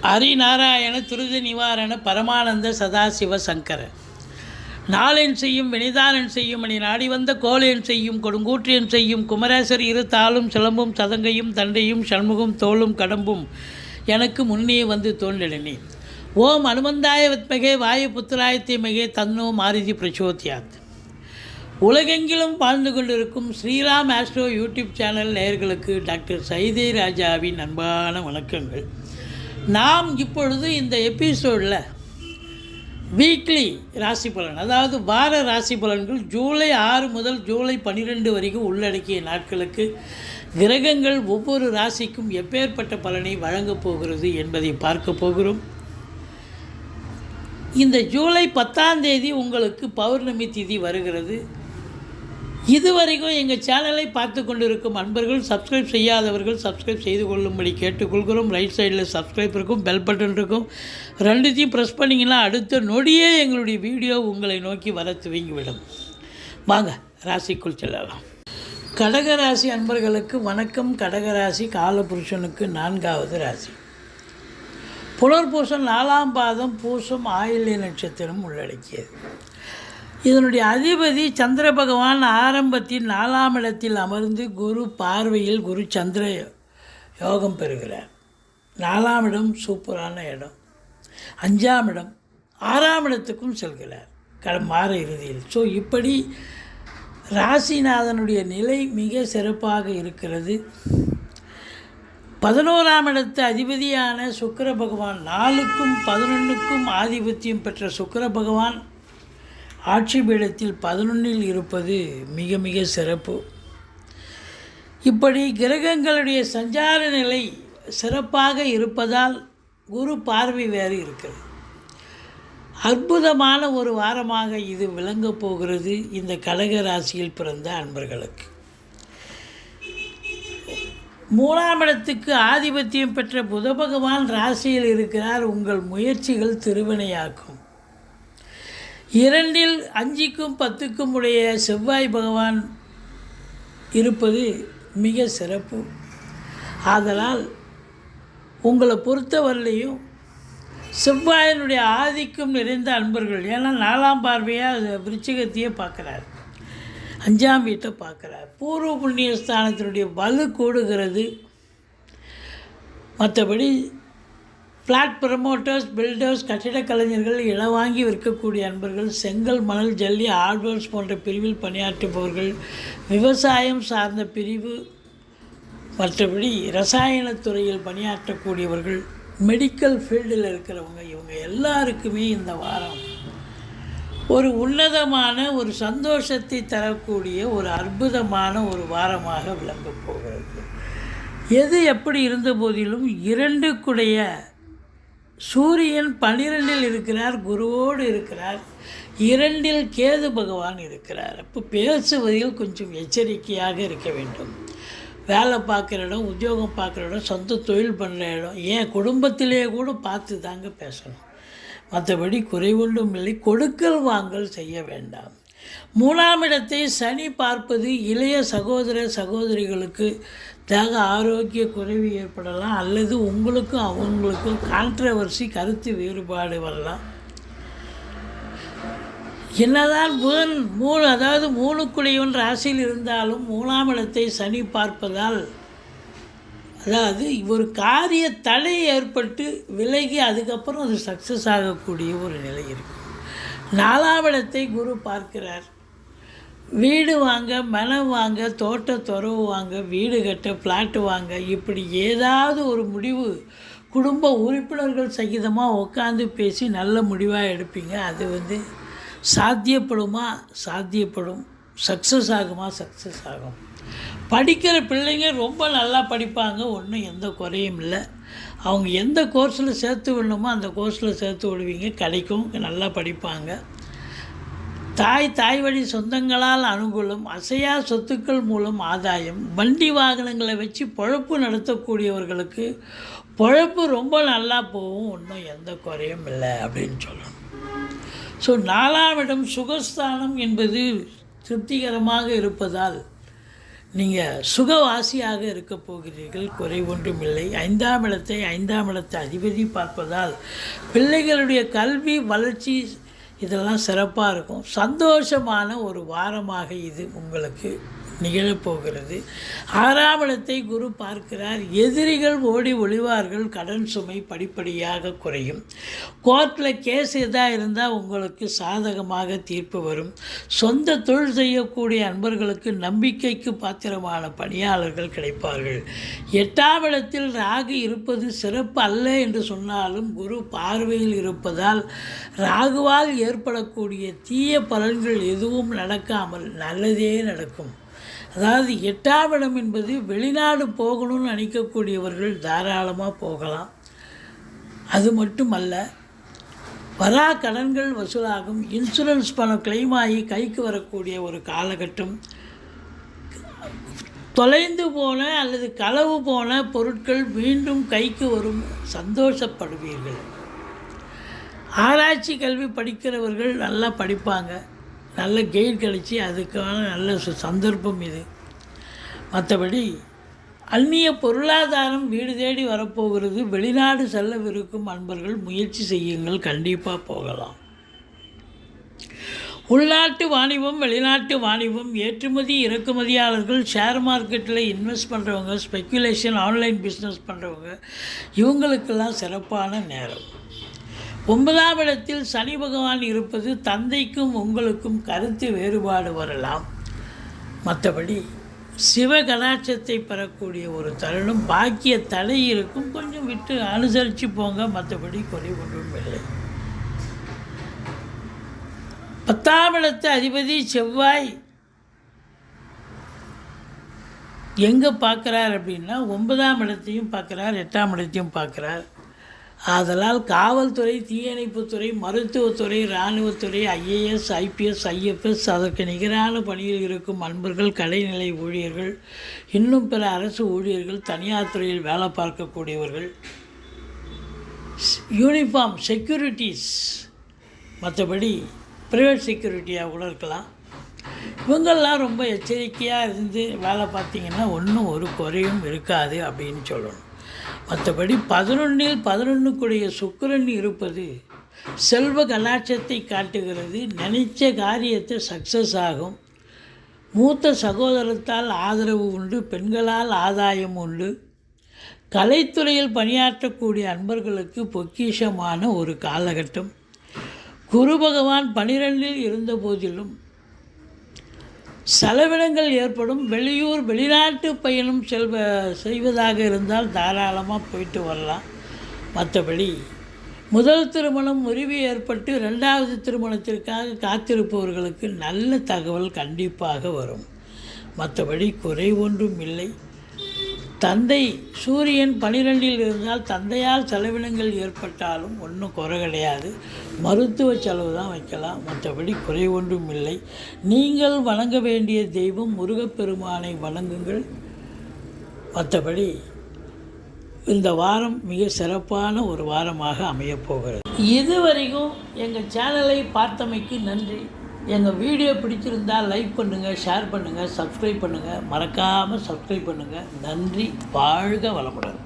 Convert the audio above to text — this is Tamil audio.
ஹரிநாராயண துரித நிவாரண பரமானந்த சதாசிவ சங்கர நாளென் செய்யும் வினைதானன் செய்யும் மணி நாடி வந்த கோலேன் செய்யும் கொடுங்கூற்றியன் செய்யும் குமரேசர் இரு தாளும் சிலம்பும் சதங்கையும் தண்டையும் சண்முகம் தோளும் கடம்பும் எனக்கு முன்னே வந்து தோன்றினே. ஓம் அனுமந்தாய வித்மகே வாயு புத்திராயத்தை மகே தன்னோ மாருதி பிரச்சோத்யாத். உலகெங்கிலும் வாழ்ந்து கொண்டிருக்கும் ஸ்ரீராம் ஆஸ்ட்ரோ யூடியூப் சேனல் நேயர்களுக்கு டாக்டர் சைதை ராஜாவின் அன்பான வணக்கங்கள். நாம் இப்பொழுது இந்த எபிசோடில் வீக்லி ராசி பலன், அதாவது வார ராசி பலன்கள் ஜூலை 6 முதல் ஜூலை 12 வரைக்கும் உள்ளடக்கிய நாட்களுக்கு கிரகங்கள் ஒவ்வொரு ராசிக்கும் எப்பேற்பட்ட பலனை வழங்கப் போகிறது என்பதை பார்க்க போகிறோம். இந்த ஜூலை 10ஆம் தேதி உங்களுக்கு பௌர்ணமி திதி வருகிறது. இதுவரைக்கும் எங்கள் சேனலை பார்த்து கொண்டிருக்கும் அன்பர்கள், சப்ஸ்கிரைப் செய்யாதவர்கள் சப்ஸ்கிரைப் செய்து கொள்ளும்படி கேட்டுக்கொள்கிறோம். ரைட் சைடில் சப்ஸ்கிரைப் இருக்கும், பெல் பட்டன் இருக்கும், ரெண்டுத்தையும் ப்ரெஸ் பண்ணிங்கன்னா அடுத்த நொடியே எங்களுடைய வீடியோ உங்களை நோக்கி வர துவங்கிவிடும். வாங்க ராசிக்குள் செல்லலாம். கடகராசி அன்பர்களுக்கு வணக்கம். கடகராசி காலபுருஷனுக்கு 4வது ராசி. புனர்பூசம் 4ஆம் பாதம், பூசம் ஆயில்ய நட்சத்திரம் உள்ளடக்கியது. இதனுடைய அதிபதி சந்திர பகவான் ஆரம்பத்தில் 4ஆம் இடத்தில் அமர்ந்து குரு பார்வையில் குரு சந்திர யோகம் பெறுகிறார். 4ஆம் இடம் சூப்பரான இடம். 5ஆம் இடம் 6ஆம் இடத்துக்கும் செல்கிறார் மாத இறுதியில். ஸோ இப்படி ராசிநாதனுடைய நிலை மிக சிறப்பாக இருக்கிறது. 11ஆம் இடத்து அதிபதியான சுக்கிர பகவான் 4க்கும் 11க்கும் ஆதிபத்தியம் பெற்ற சுக்கிர பகவான் ஆட்சி பீடத்தில் 11இல் இருப்பது மிக மிக சிறப்பு. இப்படி கிரகங்களுடைய சஞ்சார நிலை சிறப்பாக இருப்பதால் குரு பார்வை வேறு இருக்கிறது. அற்புதமான ஒரு வாரமாக இது விளங்கப் போகிறது இந்த கடக ராசியில் பிறந்த அன்பர்களுக்கு. 3ஆம் இடத்துக்கு ஆதிபத்தியம் பெற்ற புத பகவான் ராசியில் இருக்கிறார். உங்கள் முயற்சிகள் திருவினையாக்கும். 2இல் 5க்கும் 10க்கும் உடைய செவ்வாய் பகவான் இருப்பது மிக சிறப்பு. ஆதலால் உங்களை பொறுத்தவரையிலையும் செவ்வாயினுடைய ஆதிக்கம் நிறைந்த அன்பர்கள், ஏன்னா 4ஆம் பார்வையாக விருச்சிகத்தையே பார்க்குறார், 5ஆம் வீட்டை பார்க்குறார், பூர்வ புண்ணிய ஸ்தானத்தினுடைய வலு கூடுகிறது. மற்றபடி ஃப்ளாட் ப்ரமோட்டர்ஸ், பில்டர்ஸ், கட்டிடக் கலைஞர்கள், இளவாங்கி விற்கக்கூடிய அன்பர்கள், செங்கல், மணல், ஜல்லி, ஹார்ட்வேர்ஸ் போன்ற பிரிவில் பணியாற்றுபவர்கள், விவசாயம் சார்ந்த பிரிவு, மற்றபடி ரசாயனத்துறையில் பணியாற்றக்கூடியவர்கள், மெடிக்கல் ஃபீல்டில் இருக்கிறவங்க, இவங்க எல்லாருக்குமே இந்த வாரம் ஒரு உன்னதமான ஒரு சந்தோஷத்தை தரக்கூடிய ஒரு அற்புதமான ஒரு வாரமாக விளங்கப் போகிறது. எது எப்படி இருந்த போதிலும் 2க்குடைய சூரியன் 12இல் இருக்கிறார், குருவோடு இருக்கிறார். 2இல் கேது பகவான் இருக்கிறார். அப்போ பேசுவதில் கொஞ்சம் எச்சரிக்கையாக இருக்க வேண்டும். வேலை பார்க்குற இடம், உத்தியோகம் பார்க்குற இடம், சொந்த தொழில் பண்ணுற இடம், ஏன் குடும்பத்திலே கூட பார்த்து தாங்க பேசணும். மற்றபடி குறைவொன்றும் இல்லை. கொடுக்கல் வாங்கல் செய்ய வேண்டாம். 3ஆம் இடத்தை சனி பார்ப்பது இளைய சகோதர சகோதரிகளுக்கு தேக ஆரோக்கிய குறைவு ஏற்படலாம், அல்லது உங்களுக்கும் அவங்களுக்கும் கான்ட்ரவர்சி, கருத்து வேறுபாடு வரலாம். என்னதான் புதன் 3க்குடையவன் ராசியில் இருந்தாலும் 3ஆம் இடத்தை சனி பார்ப்பதால், அதாவது ஒரு காரிய தடை ஏற்பட்டு விலகி அதுக்கப்புறம் அது சக்ஸஸ் ஆகக்கூடிய ஒரு நிலை இருக்கும். 4ஆம் இடத்தை குரு பார்க்கிறார். வீடு வாங்க, மனம் வாங்க, துறவு வாங்க, வீடு கட்ட, ஃப்ளாட்டு வாங்க, இப்படி ஏதாவது ஒரு முடிவு குடும்ப உறுப்பினர்கள் சகிதமாக உட்காந்து பேசி நல்ல முடிவாக எடுப்பீங்க. அது சாத்தியப்படுமா? சாத்தியப்படும். சக்ஸஸ் ஆகுமா? சக்ஸஸ் ஆகும். படிக்கிற பிள்ளைங்க ரொம்ப நல்லா படிப்பாங்க, ஒன்றும் எந்த குறையும் இல்லை. அவங்க எந்த கோர்ஸில் சேர்த்து விடணுமோ அந்த கோர்ஸில் சேர்த்து விடுவீங்க, கிடைக்கும், நல்லா படிப்பாங்க. தாய் வழி சொந்தங்களால் அனுகூலம், அசையா சொத்துக்கள் மூலம் ஆதாயம், வண்டி வாகனங்களை வச்சு பொழப்பு நடத்தக்கூடியவர்களுக்கு பொழப்பு ரொம்ப நல்லா போகும், ஒன்றும் எந்த குறையும் இல்லை அப்படின்னு சொல்லணும். ஸோ 4ஆம் இடம் சுகஸ்தானம் என்பது திருப்திகரமாக இருப்பதால் நீங்கள் சுகவாசியாக இருக்க போகிறீர்கள், குறை ஒன்றும் இல்லை. 5ஆம் இடத்தை அதிபதி பார்ப்பதால் பிள்ளைகளுடைய கல்வி வளர்ச்சி இதெல்லாம் சிறப்பாக இருக்கும். சந்தோஷமான ஒரு வாரமாக இது உங்களுக்கு நிகழப்போகிறது. 6ஆம் இடத்தை குரு பார்க்கிறார். எதிரிகள் ஓடி ஒளிவார்கள். கடன் சுமை படிப்படியாக குறையும். கோர்ட்டில் கேஸ் எதாக இருந்தால் உங்களுக்கு சாதகமாக தீர்ப்பு வரும். சொந்த தொழில் செய்யக்கூடிய அன்பர்களுக்கு நம்பிக்கைக்கு பாத்திரமான பணியாளர்கள் கிடைப்பார்கள். 8ஆம் இடத்தில் ராகு இருப்பது சிறப்பு அல்ல என்று சொன்னாலும் குரு பார்வையில் இருப்பதால் ராகுவால் ஏற்படக்கூடிய தீய பலன்கள் எதுவும் நடக்காமல் நல்லதே நடக்கும். அதாவது 8ஆம் இடம் என்பது வெளிநாடு போகணும்னு நினைக்கக்கூடியவர்கள் தாராளமாக போகலாம். அது மட்டுமல்ல, வரா கடன்கள் வசூலாகும். இன்சூரன்ஸ் பணம் கிளைம் ஆகி கைக்கு வரக்கூடிய ஒரு காலகட்டம். தொலைந்து போன அல்லது களவு போன பொருட்கள் மீண்டும் கைக்கு வரும். சந்தோஷப்படுவீர்கள். ஆராய்ச்சி கல்வி படிக்கிறவர்கள் நல்லா படிப்பாங்க. நல்ல கெய்ட் கிடச்சி அதுக்கான நல்ல சந்தர்ப்பம் இது. மற்றபடி அந்நிய பொருளாதாரம் வீடு தேடி வரப்போகிறது. வெளிநாடு செல்லவிருக்கும் அன்பர்கள் முயற்சி செய்யுங்கள், கண்டிப்பாக போகலாம். உள்நாட்டு வாணிபம், வெளிநாட்டு வாணிபம், ஏற்றுமதி இறக்குமதியாளர்கள், ஷேர் மார்க்கெட்டில் இன்வெஸ்ட் பண்ணுறவங்க, ஸ்பெக்குலேஷன், ஆன்லைன் பிஸ்னஸ் பண்ணுறவங்க, இவங்களுக்கெல்லாம் சிறப்பான நேரம். 9ஆம் இடத்தில் சனி பகவான் இருப்பது தந்தைக்கும் உங்களுக்கும் கருத்து வேறுபாடு வரலாம். மற்றபடி சிவ கடாட்சத்தை பெறக்கூடிய ஒரு தருணம். பாக்கிய தடை இருக்கும், கொஞ்சம் விட்டு அனுசரித்து போங்க. மற்றபடி குறை ஒன்றும் இல்லை. 10ஆம் இடத்து அதிபதி செவ்வாய் எங்கே பார்க்குறார் அப்படின்னா 9ஆம் இடத்தையும் பார்க்குறார், 8ஆம் இடத்தையும் பார்க்குறார். ஆதலால் காவல்துறை, தீயணைப்புத்துறை, மருத்துவத்துறை, இராணுவத்துறை, IAS, IPS, IFS, அதற்கு நிகரான பணியில் இருக்கும் அன்பர்கள், கடைநிலை ஊழியர்கள், இன்னும் பிற அரசு ஊழியர்கள், தனியார் துறையில் வேலை பார்க்கக்கூடியவர்கள், யூனிஃபார்ம் செக்யூரிட்டிஸ், மற்றபடி ப்ரைவேட் செக்யூரிட்டியாக கூட இருக்கலாம். இவங்கெல்லாம் ரொம்ப எச்சரிக்கையாக இருந்து வேலை பார்த்திங்கன்னா ஒன்றும் ஒரு குறையும் இருக்காது அப்படின்னு சொல்லணும். மற்றபடி 11இல் 11க்குடைய சுக்கிரன் இருப்பது செல்வ கலாட்சத்தை காட்டுகிறது. நினைச்ச காரியத்தை சக்ஸஸ் ஆகும். மூத்த சகோதரத்தால் ஆதரவு உண்டு. பெண்களால் ஆதாயம் உண்டு. கலைத்துறையில் பணியாற்றக்கூடிய அன்பர்களுக்கு பொக்கிஷமான ஒரு காலகட்டம். குரு பகவான் 12இல் இருந்த போதிலும் செலவினங்கள் ஏற்படும். வெளியூர் வெளிநாட்டு பயணம் செய்வதாக இருந்தால் தாராளமாக போயிட்டு வரலாம். மற்றபடி முதல் திருமணம் முறிவு ஏற்பட்டு 2வது திருமணத்திற்காக காத்திருப்பவர்களுக்கு நல்ல தகவல் கண்டிப்பாக வரும். மற்றபடி குறை ஒன்றும் இல்லை. தந்தை சூரியன் 12இல் இருந்தால் தந்தையால் செலவினங்கள் ஏற்பட்டாலும் ஒன்றும் குறை கிடையாது. மருத்துவ செலவு தான் வைக்கலாம். மற்றபடி குறை ஒன்றும் இல்லை. நீங்கள் வணங்க வேண்டிய தெய்வம் முருகப்பெருமானை வணங்குங்கள். மற்றபடி இந்த வாரம் மிக சிறப்பான ஒரு வாரமாக அமையப்போகிறது. இதுவரைக்கும் எங்கள் சேனலை பார்த்தமைக்கு நன்றி. எங்கள் வீடியோ பிடிச்சிருந்தால் லைக் பண்ணுங்கள், ஷேர் பண்ணுங்கள், சப்ஸ்கிரைப் பண்ணுங்கள். மறக்காமல் சப்ஸ்கிரைப் பண்ணுங்கள். நன்றி. வாழ்க வளமுடன்.